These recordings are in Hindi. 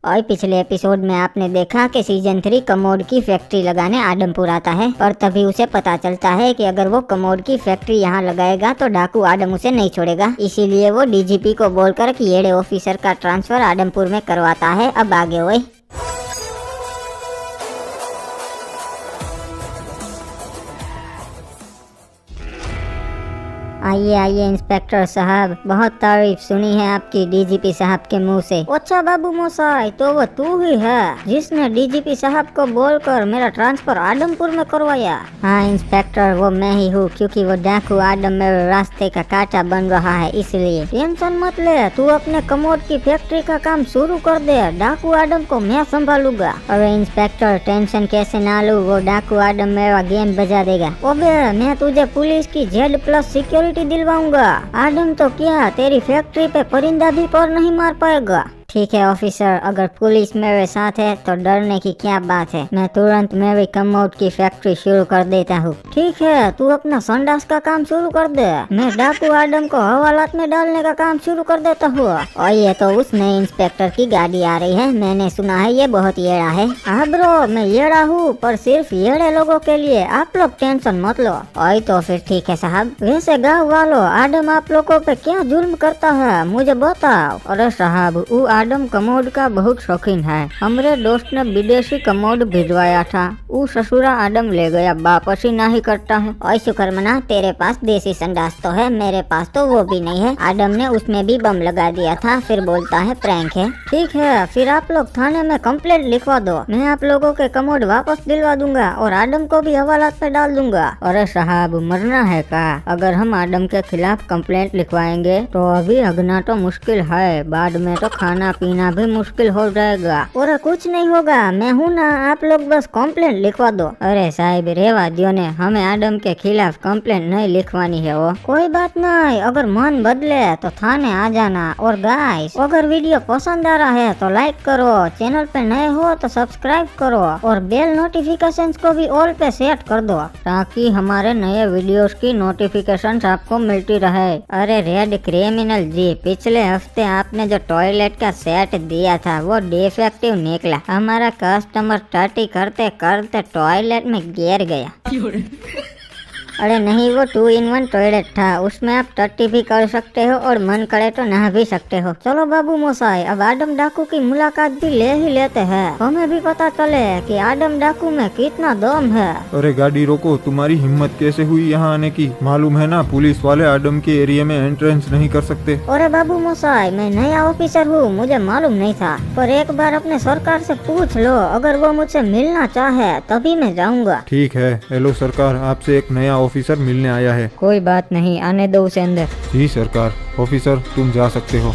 और पिछले एपिसोड में आपने देखा कि सीजन 3 कमोड की फैक्ट्री लगाने आडमपुर आता है, पर तभी उसे पता चलता है कि अगर वो कमोड की फैक्ट्री यहाँ लगाएगा तो डाकू आडम उसे नहीं छोड़ेगा। इसीलिए वो डीजीपी को बोलकर कि येड़े ऑफिसर का ट्रांसफर आडमपुर में करवाता है। अब आगे हुए। आइए आइए इंस्पेक्टर साहब, बहुत तारीफ सुनी है आपकी डीजीपी साहब के मुंह से। अच्छा बाबू मोसाई, तो वो तू ही है जिसने डीजीपी साहब को बोलकर मेरा ट्रांसफर आडमपुर में करवाया? हाँ इंस्पेक्टर, वो मैं ही हूँ, क्योंकि वो डाकू आडम मेरे रास्ते का कांटा बन रहा है, इसलिए। टेंशन मत ले, तू अपने कमोड की फैक्ट्री का काम शुरू कर दे, डाकू आडम को मैं संभालूंगा। अरे इंस्पेक्टर टेंशन कैसे ना लूं, वो डाकू आडम मेरा गेम बजा देगा। ओबे मैं तुझे पुलिस की Z+ सिक्योरिटी दिलवाऊंगा। आडम तो क्या तेरी फैक्ट्री पे परिंदा भी पर नहीं मार पाएगा। ठीक है ऑफिसर, अगर पुलिस मेरे साथ है तो डरने की क्या बात है। मैं तुरंत मेरी कमोड की फैक्ट्री शुरू कर देता हूँ। ठीक है, तू अपना संडास का काम शुरू कर दे, मैं डाकू आडम को हवालात में डालने का काम शुरू कर देता हूँ। और ये तो उस नए इंस्पेक्टर की गाड़ी आ रही है, मैंने सुना है ये बहुत येड़ा है। हाँ ब्रो, मैं येड़ा हूँ, पर सिर्फ येड़े लोगों के लिए, आप लोग टेंशन मत लो। और तो फिर ठीक है साहब। वैसे गाँव वालों, आडम आप लोगों पे क्या जुल्म करता है मुझे बताओ। अरे साहब, आडम कमोड का बहुत शौकीन है। हमारे दोस्त ने विदेशी कमोड भिजवाया था, वो ससुरा आडम ले गया, वापस ही नहीं करता है। और शुक्रमना, तेरे पास देसी संडास तो है, मेरे पास तो वो भी नहीं है। आडम ने उसमें भी बम लगा दिया था, फिर बोलता है प्रैंक है। ठीक है, फिर आप लोग थाने में कंप्लेंट लिखवा दो, मैं आप लोगों के कमोड वापस दिलवा दूंगा और आडम को भी हवालात पे डाल दूंगा। अरे साहब, मरना है का? अगर हम आडम के खिलाफ कंप्लेंट लिखवाएंगे तो अभी हगना तो मुश्किल है, बाद में तो खाना पीना भी मुश्किल हो जाएगा। और कुछ नहीं होगा, मैं हूँ ना, आप लोग बस कंप्लेंट लिखवा दो। अरे साहब रेवा दियो ने, हमें आडम के खिलाफ कंप्लेंट नहीं लिखवानी है। वो कोई बात नहीं, अगर मन बदले तो थाने आ जाना। और गाइस, अगर वीडियो पसंद आ रहा है तो लाइक करो, चैनल पे नए हो तो सब्सक्राइब करो और बेल नोटिफिकेशंस को भी ऑल पे सेट कर दो, ताकि हमारे नए वीडियोस की नोटिफिकेशंस आपको मिलती रहे। अरे रेड क्रिमिनल जी, पिछले हफ्ते आपने जो टॉयलेट का सेट दिया था वो डिफेक्टिव निकला। हमारा कस्टमर टटी करते करते टॉयलेट में गिर गया। अरे नहीं, वो 2-in-1 टॉयलेट था, उसमें आप टट्टी भी कर सकते हो और मन करे तो नहा भी सकते हो। चलो बाबू मोसाई, अब आडम डाकू की मुलाकात भी ले ही लेते हैं, हमें भी पता चले कि आडम डाकू में कितना दम है। अरे गाड़ी रोको, तुम्हारी हिम्मत कैसे हुई यहाँ आने की? मालूम है ना, पुलिस वाले आडम के एरिया में एंट्रेंस नहीं कर सकते। अरे बाबू मोसाई, मैं नया ऑफिसर हूँ, मुझे मालूम नहीं था, पर एक बार अपने सरकार से पूछ लो, अगर वो मुझसे मिलना चाहे तभी मैं जाऊँगा। ठीक है, हेलो सरकार, आपसे एक नया ऑफिसर मिलने आया है। कोई बात नहीं, आने दो उसे अंदर। जी सरकार। ऑफिसर तुम जा सकते हो।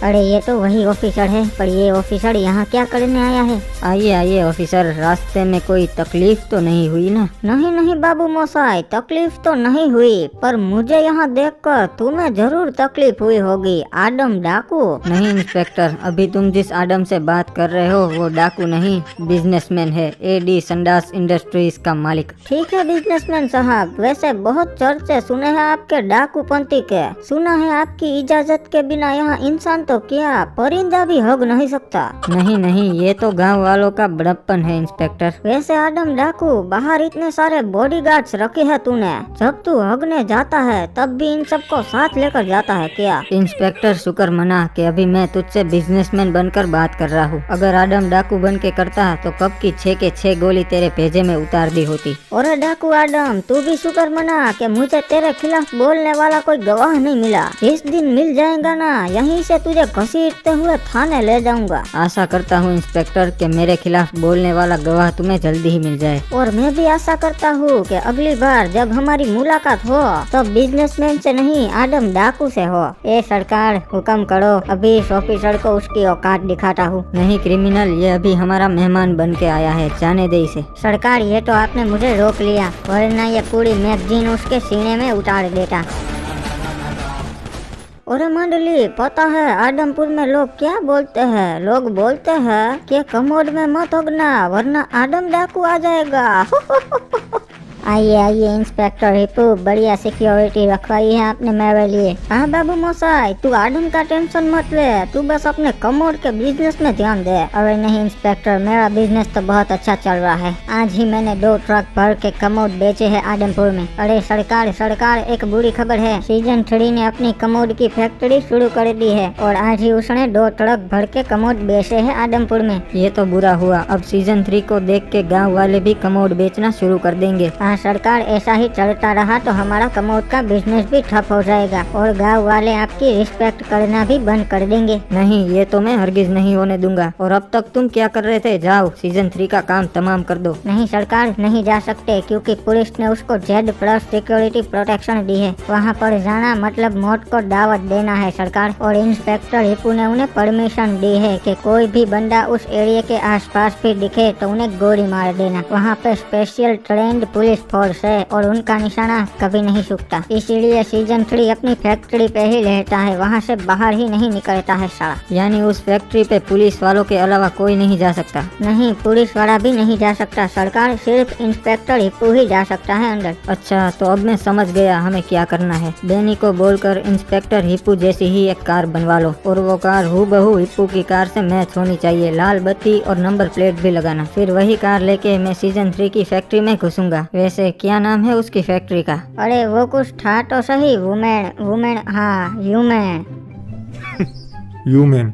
अरे ये तो वही ऑफिसर है, पर ये ऑफिसर यहाँ क्या करने आया है? आइए आइए ऑफिसर, रास्ते में कोई तकलीफ तो नहीं हुई ना? नहीं नहीं बाबू मोसाई, तकलीफ तो नहीं हुई, पर मुझे यहाँ देखकर तुम्हें जरूर तकलीफ हुई होगी। आडम डाकू? नहीं इंस्पेक्टर, अभी तुम जिस आडम से बात कर रहे हो वो डाकू नहीं, बिजनेसमैन है, AD संडास इंडस्ट्रीज का मालिक। ठीक है बिजनेसमैन साहब, वैसे बहुत चर्चे सुने हैं आपके डाकू पंथी के, सुना है आपकी इजाजत के बिना यहाँ इंसान तो क्या परिंदा भी हग नहीं सकता। नहीं नहीं, ये तो गांव वालों का बड़प्पन है इंस्पेक्टर। वैसे आडम डाकू, बाहर इतने सारे बॉडीगार्ड्स रखे हैं तूने, जब तू हगने जाता है तब भी इन सबको साथ लेकर जाता है क्या? इंस्पेक्टर शुक्र मना कि अभी मैं तुझसे बिजनेसमैन बनकर बात कर रहा हूँ, अगर आडम डाकू बन के करता तो कब की 6 के 6 गोली तेरे भेजे में उतार दी होती। और डाकू आडम, तू भी शुक्र मना कि मुझे तेरे खिलाफ बोलने वाला कोई गवाह नहीं मिला। जिस दिन मिल जाएगा ना, यहीं से तुझे घसीटते हुए थाने ले जाऊंगा। आशा करता हूँ इंस्पेक्टर कि मेरे खिलाफ बोलने वाला गवाह तुम्हें जल्दी ही मिल जाए। और मैं भी आशा करता हूँ कि अगली बार जब हमारी मुलाकात हो तो बिजनेसमैन से नहीं, आडम डाकू से हो। ए सरकार, हुक्म करो, अभी इस ऑफिसर को उसकी औकात दिखाता हूँ। नहीं क्रिमिनल, ये अभी हमारा मेहमान बन के आया है, जाने दे इसे। सरकार, ये तो आपने मुझे रोक लिया, वरना ये पूरी मैगजीन उसके सीने में उतार देता। अरे मंडली, पता है आदमपुर में लोग क्या बोलते हैं? लोग बोलते हैं कि कमोड में मत होगना वरना आदम डाकू आ जाएगा। आइए आइए इंस्पेक्टर हिप्पू, बढ़िया सिक्योरिटी रखवाई है आपने मेरे लिए। हाँ बाबू मोसाई, तू आदम का टेंशन मत ले, तू बस अपने कमोड के बिजनेस में ध्यान दे। अरे नहीं इंस्पेक्टर, मेरा बिजनेस तो बहुत अच्छा चल रहा है। आज ही मैंने 2 ट्रक भर के कमोड बेचे हैं आदमपुर में। अरे सरकार एक बुरी खबर है, सीजन 3 ने अपनी कमोड की फैक्ट्री शुरू कर दी है और आज ही उसने 2 ट्रक भर के कमोड बेचे हैं आदमपुर में। ये तो बुरा हुआ, अब सीजन 3 को देख के गाँव वाले भी कमोड बेचना शुरू कर देंगे। सरकार, ऐसा ही चलता रहा तो हमारा कमोड का बिजनेस भी ठप हो जाएगा और गांव वाले आपकी रिस्पेक्ट करना भी बंद कर देंगे। नहीं, ये तो मैं हरगिज नहीं होने दूंगा। और अब तक तुम क्या कर रहे थे? जाओ सीजन 3 का काम तमाम कर दो। नहीं सरकार, नहीं जा सकते क्योंकि पुलिस ने उसको Z+ सिक्योरिटी प्रोटेक्शन दी है। वहाँ पर जाना मतलब मौत को दावत देना है सरकार। और इंस्पेक्टर हिप्पू ने उन्हें परमिशन दी है कि कोई भी बंदा उस एरिया के आसपास भी दिखे तो उन्हें गोली मार देना। वहाँ पे स्पेशल ट्रेंड पुलिस फोर्स है और उनका निशाना कभी नहीं सूखता। इसीलिए सीजन 3 अपनी फैक्ट्री पे ही रहता है, वहाँ से बाहर ही नहीं निकलता है साला। यानी उस फैक्ट्री पे पुलिस वालों के अलावा कोई नहीं जा सकता? नहीं, पुलिस वाला भी नहीं जा सकता सरकार, सिर्फ इंस्पेक्टर हिप्पू ही जा सकता है अंदर। अच्छा, तो अब मैं समझ गया हमें क्या करना है। बेनी को बोलकर इंस्पेक्टर हिप्पू जैसी ही एक कार बनवा लो और वो कार हूबहू हिप्पू की कार से मैच होनी चाहिए। लाल बत्ती और नंबर प्लेट भी लगाना। फिर वही कार लेके मैं सीजन 3 की फैक्ट्री में घुसूंगा। वैसे क्या नाम है उसकी फैक्ट्री का? अरे वो कुछ था तो सही, वुमेन, हाँ ह्यूमन। ह्यूमन।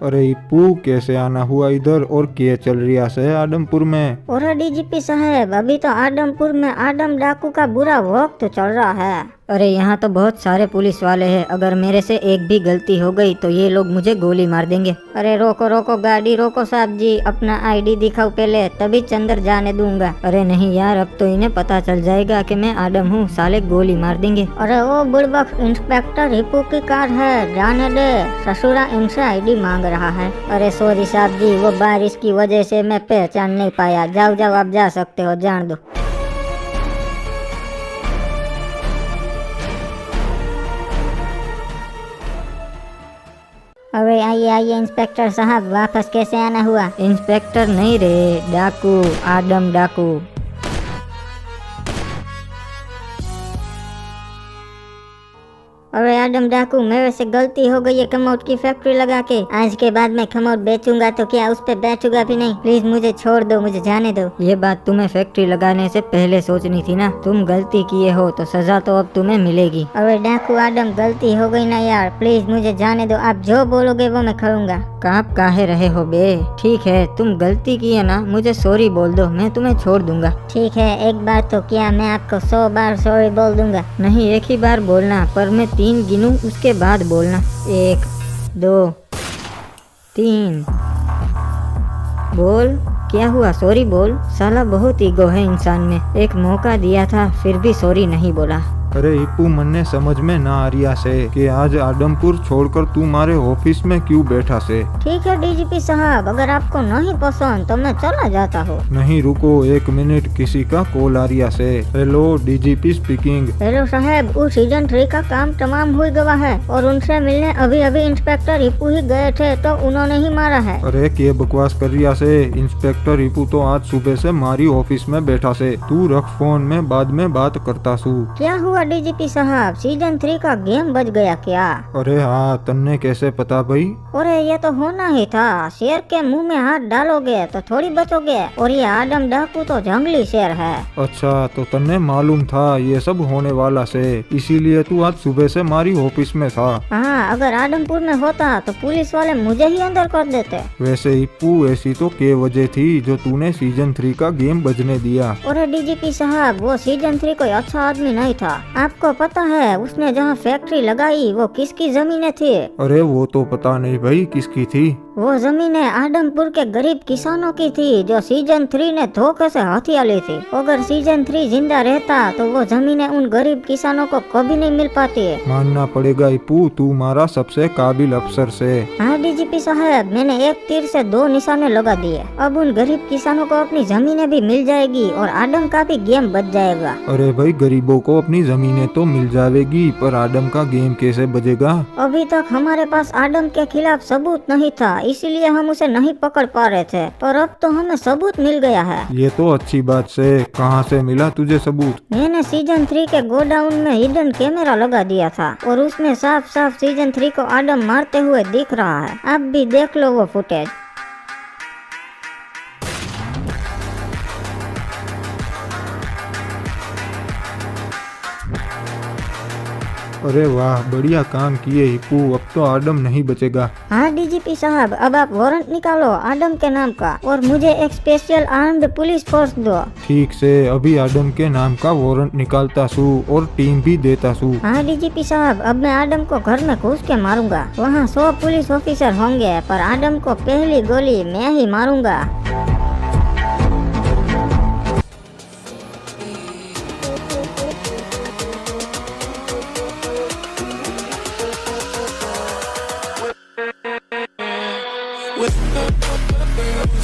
अरे इप्पू, कैसे आना हुआ इधर और क्या चल रहा है आदमपुर में? और डीजीपी साहब, अभी तो आदमपुर में आदम डाकू का बुरा वक्त चल रहा है। अरे यहाँ तो बहुत सारे पुलिस वाले हैं, अगर मेरे से एक भी गलती हो गई तो ये लोग मुझे गोली मार देंगे। अरे रोको गाड़ी रोको साहब जी, अपना ID दिखाओ पहले, तभी अंदर जाने दूंगा। अरे नहीं यार, अब तो इन्हें पता चल जाएगा कि मैं आदम हूँ, साले गोली मार देंगे। अरे वो बुड़बक इंस्पेक्टर हिप्पू की कार है, जाने दे, ससुरा इनसे ID मांग रहा है। अरे सॉरी साहब जी, वो बारिश की वजह से मैं पहचान नहीं पाया। जाओ आप जा सकते हो, जान दो। अरे आइए इंस्पेक्टर साहब, वापस कैसे आना हुआ? इंस्पेक्टर नहीं रे, डाकू, आदम डाकू। अरे आदम डाकू, मेरे से गलती हो गई है कमोड की फैक्ट्री लगा के। आज के बाद मैं कमोड बेचूंगा तो क्या उस पे बैठूंगा भी नहीं। प्लीज मुझे छोड़ दो, मुझे जाने दो। ये बात तुम्हें फैक्ट्री लगाने से पहले सोचनी थी ना। तुम गलती किए हो तो सजा तो अब तुम्हें मिलेगी। अरे डाकू आदम, गलती हो गई ना यार, प्लीज मुझे जाने दो। आप जो बोलोगे वो मैं करूँगा। काँप काहे रहे हो बे? ठीक है, तुम गलती की है ना, मुझे सॉरी बोल दो, मैं तुम्हें छोड़ दूंगा। ठीक है, एक बार तो क्या, मैं आपको 100 बार सॉरी बोल दूंगा। नहीं, एक ही बार बोलना, पर मैं 3 गिनूं उसके बाद बोलना। 1 2 3 बोल। क्या हुआ? सॉरी बोल। साला बहुत ईगो है इंसान में, एक मौका दिया था फिर भी सॉरी नहीं बोला। अरे इप्पू, मन्ने समझ में ना आ रिया से कि आज आदमपुर छोड़कर तू हमारे ऑफिस में क्यों बैठा से? ठीक है डीजीपी साहब, अगर आपको नहीं पसंद तो मैं चला जाता हूँ। नहीं रुको 1 मिनट, किसी का कॉल आ रिया से। Hello, DGP speaking. हेलो साहब, वो सीजन 3 का काम तमाम हो गया है और उनसे मिलने अभी इंस्पेक्टर हिप्पू ही गए थे तो उन्होंने ही मारा है। अरे क्या बकवास कर रिया से? इंस्पेक्टर हिप्पू तो आज सुबह से हमारी ऑफिस में बैठा से। तू रख फोन, में बाद में बात करता सू। क्या हुआ डीजीपी साहब, सीजन 3 का गेम बच गया क्या? अरे हाँ, तन्ने कैसे पता भाई? अरे ये तो होना ही था, शेर के मुंह में हाथ डालोगे तो थोड़ी बचोगे, और ये आदम डाकू तो जंगली शेर है। अच्छा, तो तन्ने मालूम था ये सब होने वाला से, इसीलिए तू आज सुबह से हमारी ऑफिस में था। हाँ, अगर आदमपुर में होता तो पुलिस वाले मुझे ही अंदर कर देते। वैसे इप्पू, ऐसी तो क्या वजह थी जो तूने सीजन 3 का गेम बजने दिया? अरे डीजीपी साहब, वो सीजन 3 कोई अच्छा आदमी नहीं था। आपको पता है उसने जहाँ फैक्ट्री लगाई वो किसकी जमीनें थी? अरे वो तो पता नहीं भाई किसकी थी। वो जमीनें आदमपुर के गरीब किसानों की थी जो सीजन 3 ने धोखे से हथिया ली थी। अगर सीजन 3 जिंदा रहता तो वो जमीनें उन गरीब किसानों को कभी नहीं मिल पाती है। मानना पड़ेगा हिप्पू, तू हमारा सबसे काबिल अफसर से। हाँ डीजीपी साहब, मैंने एक तीर से 2 निशाने लगा दिए। अब उन गरीब किसानों को अपनी जमीनें भी मिल जाएगी और आदम का भी गेम बच जाएगा। अरे भाई, गरीबों को अपनी जमीनें तो मिल जाएगी, पर आदम का गेम कैसे बजेगा? अभी तक हमारे पास आदम के खिलाफ सबूत नहीं था, इसीलिए हम उसे नहीं पकड़ पा रहे थे, पर अब तो हमें सबूत मिल गया है। ये तो अच्छी बात से। कहाँ से मिला तुझे सबूत? मैंने सीजन 3 के गोडाउन में हिडन कैमरा लगा दिया था और उसमें साफ साफ सीजन 3 को आदम मारते हुए दिख रहा है। आप भी देख लो वो फुटेज। अरे वाह, बढ़िया काम किए हिप्पू, अब तो आदम नहीं बचेगा। हाँ डीजीपी साहब, अब आप वारंट निकालो आदम के नाम का और मुझे एक स्पेशल आर्म्ड पुलिस फोर्स दो। ठीक से, अभी आदम के नाम का वारंट निकालता सू और टीम भी देता सू। हाँ डीजीपी साहब, अब मैं आदम को घर में घुस के मारूंगा। वहाँ 100 पुलिस ऑफिसर होंगे, पर आदम को पहली गोली मैं ही मारूंगा। with